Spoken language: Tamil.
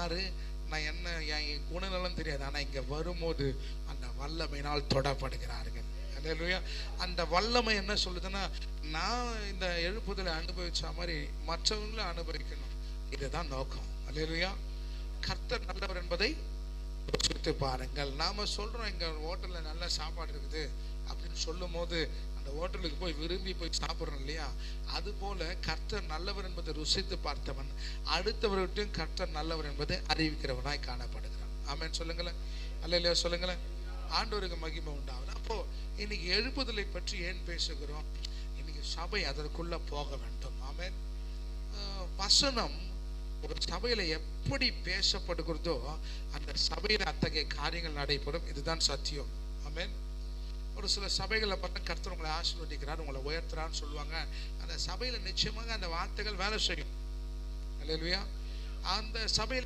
யாரு, நான் என்ன, என் குணநலம் தெரியாது. ஆனால் இங்கே வரும்போது அந்த வல்லமையினால் தொடப்படுகிறார்கள். அல்லேலூயா. அந்த வல்லமை என்ன சொல்லுதுன்னா, நான் இந்த எழுப்புதலை அனுபவிச்ச மாதிரி மற்றவங்களை அனுபவிக்கணும். இதுதான் நோக்கம். அல்லேலூயா. கர்த்தர் நல்லவர் என்பதை யோசித்து பாருங்கள். நாம சொல்றோம் இங்க ஹோட்டல்ல நல்ல சாப்பாடு இருக்குது அப்படின்னு சொல்லும் போது அந்த ஹோட்டலுக்கு போய் விரும்பி போய் சாப்பிட்றோம் இல்லையா? அது போல கர்த்தர் நல்லவர் என்பதை ருசித்து பார்த்தவன் அடுத்தவர்கிட்டையும் கர்த்தர் நல்லவர் என்பதை அறிவிக்கிறவனாய் காணப்படுகிறான். ஆமென் சொல்லுங்களேன். அல்லேலூயா சொல்லுங்களேன். ஆண்டவருக்கு மகிமை உண்டாகுது. அப்போ இன்னைக்கு எழுப்புதலை பற்றி ஏன் பேசுகிறோம்? இன்னைக்கு சபை அதற்குள்ள போக வேண்டும். ஆமென். வசனம் ஒரு சபையில எப்படி பேசப்படுகிறதோ அந்த சபையில அத்தகைய காரியங்கள் நடைபெறும். இதுதான் சத்தியம். ஆமென். ஒரு சில சபைகளை பார்த்தா கர்த்தர் உங்களை ஆசீர்வதிக்கிறார், உங்களை உயர்த்துறான்னு சொல்லுவாங்க. அந்த சபையில நிச்சயமாக அந்த வார்த்தைகள் வேலை செய்யும். அல்லேலூயா. அந்த சபையில